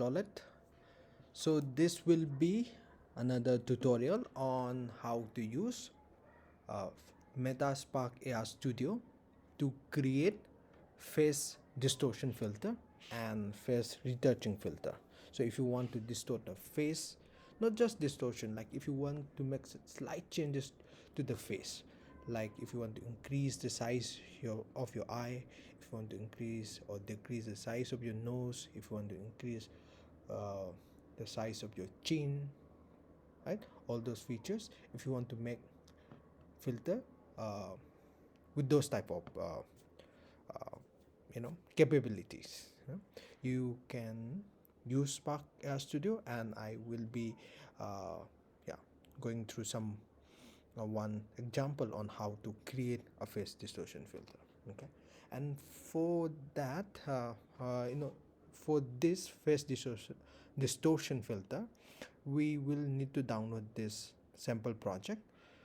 Lolet. So this will be another tutorial on how to use uh, Metaspark AR Studio to create face distortion filter and face retouching filter. So if you want to distort a face, not just distortion, like if you want to make slight changes to the face, like if you want to increase the size of your eye, if you want to increase or decrease the size of your nose, if you want to increase uh, the size of your chin, right, all those features, if you want to make filter with those type of capabilities, you can use Spark Studio, and I will be yeah going through some one example on how to create a face distortion filter. Okay, and for that for this face distortion filter, we will need to download this sample project.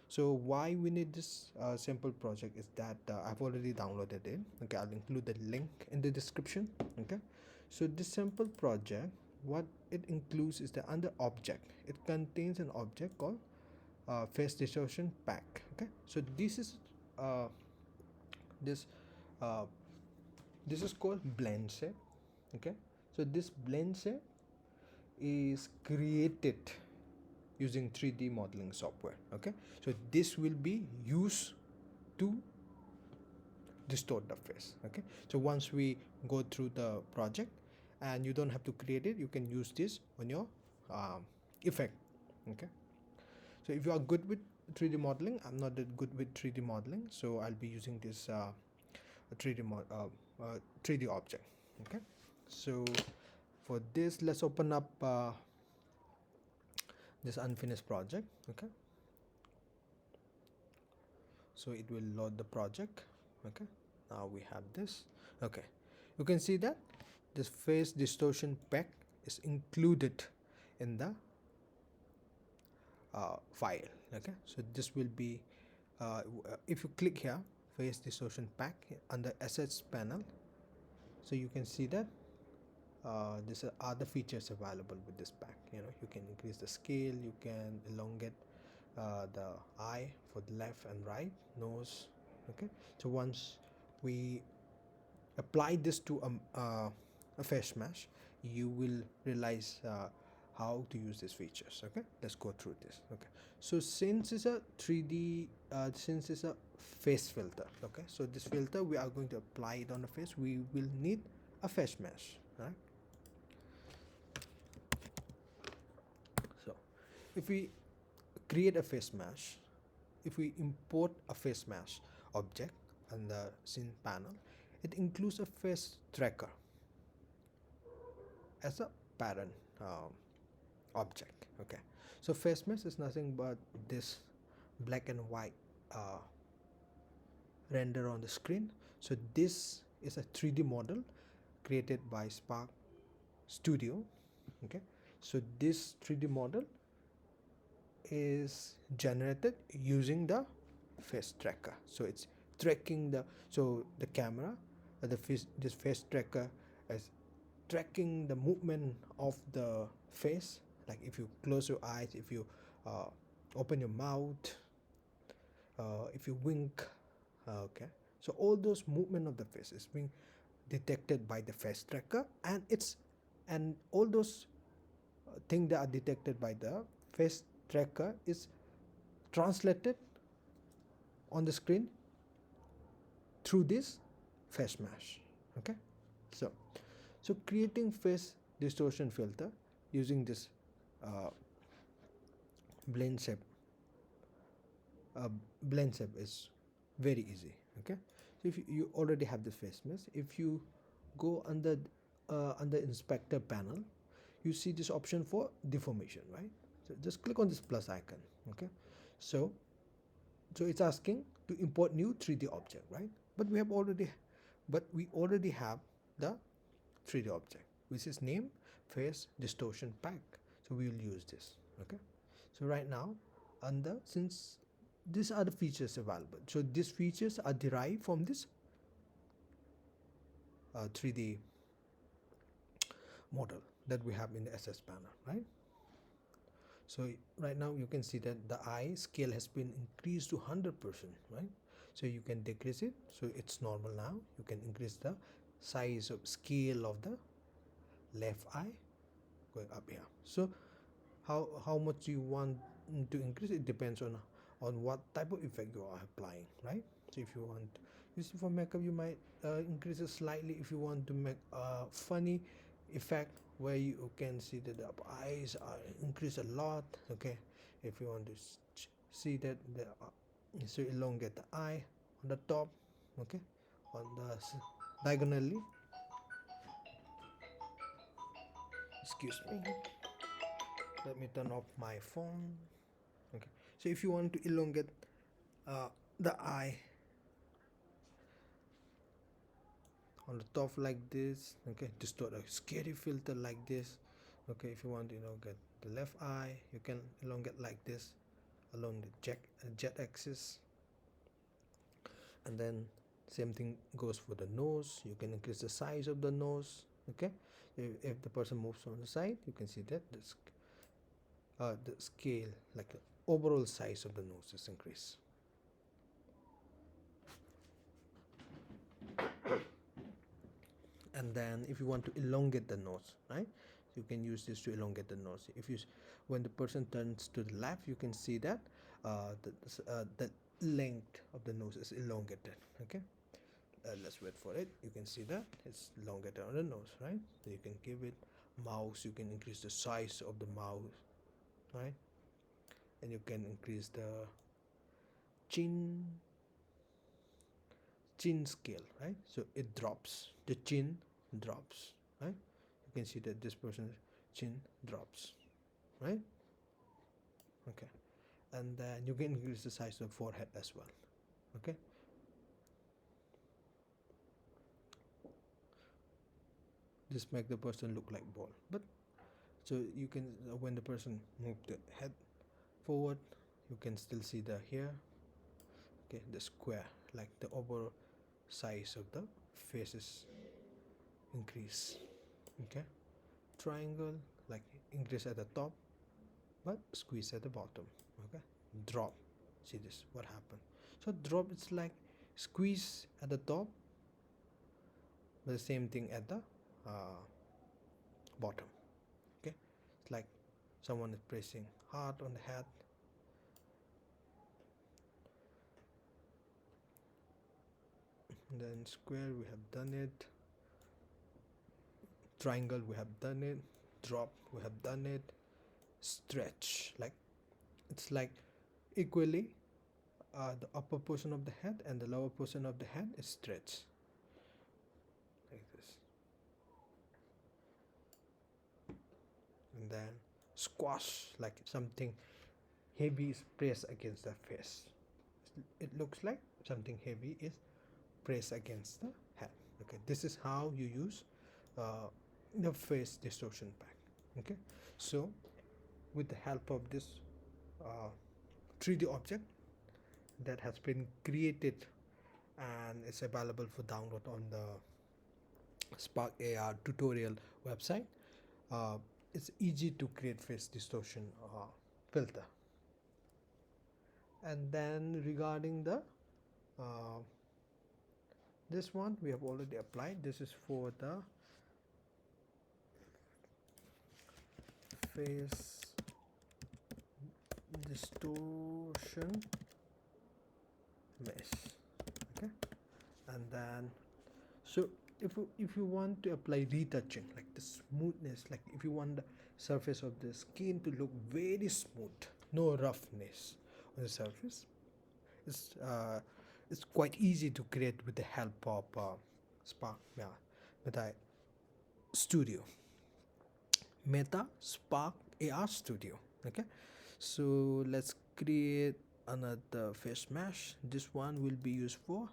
So why we need this sample project is that I've already downloaded it. Okay, I'll include the link in the description. Okay, so this sample project, what it includes is the under object, it contains an object called face distortion pack. Okay, so this is this uh, this is called blend shape. Okay, so this blend shape is created using 3D modeling software. Okay, so this will be used to distort the face. Okay, so once we go through the project, and you don't have to create it, you can use this on your effect. Okay, so if you are good with 3D modeling, I'm not that good with 3D modeling, so I'll be using this 3D object. Okay, so for this, let's open up this unfinished project. Okay, so it will load the project. Okay, now we have this. Okay, you can see that this face distortion pack is included in the file. Okay, so this will be if you click here, face distortion pack under assets panel, so you can see that these are other features available with this pack. You can increase the scale, you can elongate the eye for the left and right nose. Okay, so once we apply this to a face mesh, you will realize how to use these features. Okay, let's go through this. Okay, so since it's a 3D since it's a face filter, okay, so this filter we are going to apply it on the face, we will need a face mesh, right? So if we create a face mesh, if we import a face mesh object on the scene panel, it includes a face tracker as a parent object. Okay, so face mesh is nothing but this black and white render on the screen. So this is a 3D model created by Spark Studio. Okay, so this 3D model is generated using the face tracker. So it's tracking the camera, this face tracker is tracking the movement of the face, like if you close your eyes, if you open your mouth, if you wink. Okay, so all those movement of the face is being detected by the face tracker, and all those things that are detected by the face tracker is translated on the screen through this face mesh. Okay, so creating face distortion filter using this blend shape is very easy. Okay, so if you already have this face mesh, if you go under inspector panel, you see this option for deformation, right? So just click on this plus icon. Okay, so it's asking to import new 3D object, right? But we already have the 3D object, which is named face distortion pack, so we will use this. Okay, so right now, since these are the features available, so these features are derived from this 3D model. that we have in the SS panel, right? So right now you can see that the eye scale has been increased to 100%, right? So you can decrease it, so it's normal now. You can increase the size of scale of the left eye going up here. So how much you want to increase, it depends on what type of effect you are applying, right? So if you want use it for makeup, you might increase it slightly. If you want to make a funny effect where you can see that the eyes are increased a lot, okay. If you want to see that the so elongate the eye on the top, okay, on the diagonally, excuse me, let me turn off my phone. Okay, so if you want to elongate the eye on the top like this, okay, distort a scary filter like this, okay. If you want to elongate the left eye, you can elongate like this along the jet axis. And then same thing goes for the nose. You can increase the size of the nose, okay. If the person moves on the side, you can see that the scale, like the overall size of the nose is increased. And then if you want to elongate the nose, right, you can use this to elongate the nose. If you when the person turns to the left, you can see that the length of the nose is elongated, okay. Let's wait for it. You can see that it's elongated on the nose, right? So you can give it mouse, you can increase the size of the mouth, right? And you can increase the chin scale, right? So it drops, the chin drops, right? You can see that this person's chin drops, right? Okay. And then you can increase the size of forehead as well, okay. This make the person look like ball. But so you can when the person move the head forward, you can still see the hair, okay, the square, like the overall size of the faces increase, okay. Triangle, like increase at the top but squeeze at the bottom, okay. Drop, see this what happened. So drop, it's like squeeze at the top but the same thing at the bottom, okay. It's like someone is pressing hard on the head. And then square, we have done it. Triangle, we have done it. Drop, we have done it. Stretch, like it's like equally the upper portion of the head and the lower portion of the head is stretched like this. And then squash, like something heavy is pressed against the face. It looks like something heavy is pressed against the head, okay. This is how you use the face distortion pack, okay. So with the help of this 3D object that has been created and it's available for download on the Spark AR tutorial website, it's easy to create face distortion filter. And then regarding the this one we have already applied. This is for the face distortion mesh, okay. And then so if you want to apply retouching, like the smoothness, like if you want the surface of the skin to look very smooth, no roughness on the surface, it's quite easy to create with the help of Spark Meta Studio, Meta Spark AR Studio, okay. So let's create another face mesh. This one will be used for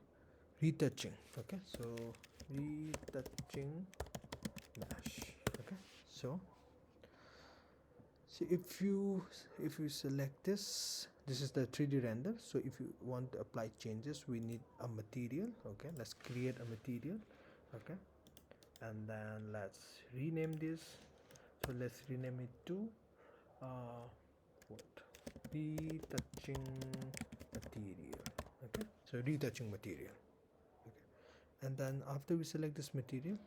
retouching, okay. So retouching mesh, okay. So if you select this is the 3D render. So if you want to apply changes, we need a material, okay. Let's create a material, okay. And then let's rename this So let's rename it to what, retouching material. Okay, so retouching material. Okay, and then after we select this material,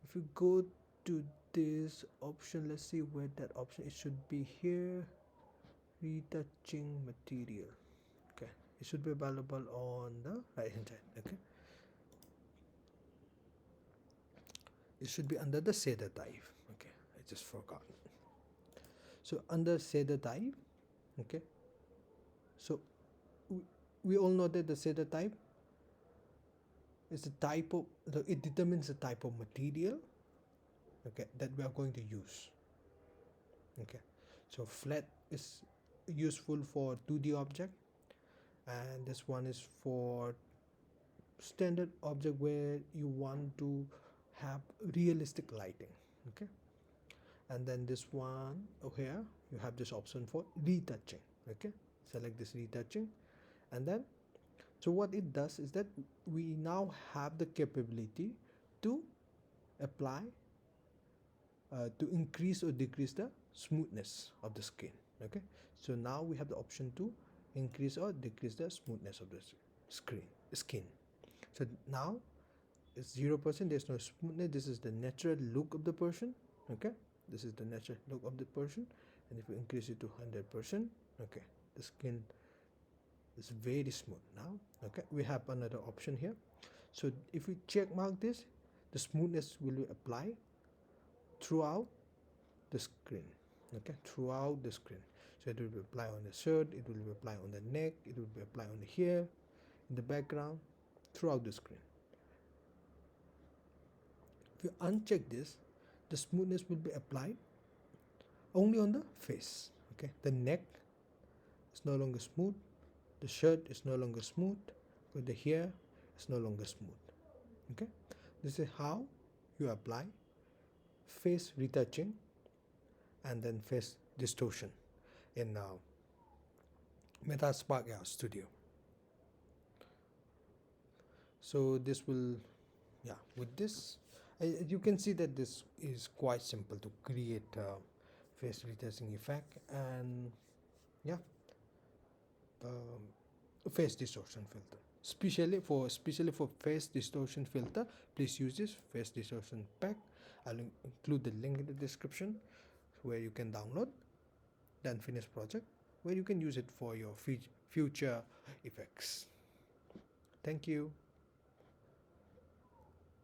if you go to this option, let's see where that option, it should be here, retouching material. Okay, it should be available on the right hand side. Okay, it should be under the shader type. Okay, I just forgot. So under shader type, okay, so we all know that the shader type is a type of, it determines the type of material, okay, that we are going to use. Okay, so flat is useful for 2D object, and this one is for standard object where you want to have realistic lighting. Okay, and then this one here you have this option for retouching. Okay, select this retouching, and then so what it does is that we now have the capability to apply to increase or decrease the smoothness of the skin. Okay, so now we have the option to increase or decrease the smoothness of the skin. So now it's 0%, there's no smoothness, this is the natural look of the person. Okay, this is the natural look of the person, and if you increase it to 100%, okay, the skin is very smooth now. Okay, we have another option here. So if we check mark this, the smoothness will be applied throughout the screen. Okay, throughout the screen. So it will be applied on the shirt, it will be applied on the neck, it will be applied on the hair, in the background, throughout the screen. If you uncheck this, the smoothness will be applied only on the face. Okay, the neck is no longer smooth, the shirt is no longer smooth, with the hair is no longer smooth. Okay, this is how you apply face retouching and then face distortion in Metaspark Studio. So this will, yeah, with this you can see that this is quite simple to create face retouching effect, and yeah, face distortion filter. Especially for face distortion filter, please use this face distortion pack. I'll include the link in the description where you can download the unfinished project, where you can use it for your future effects. Thank you.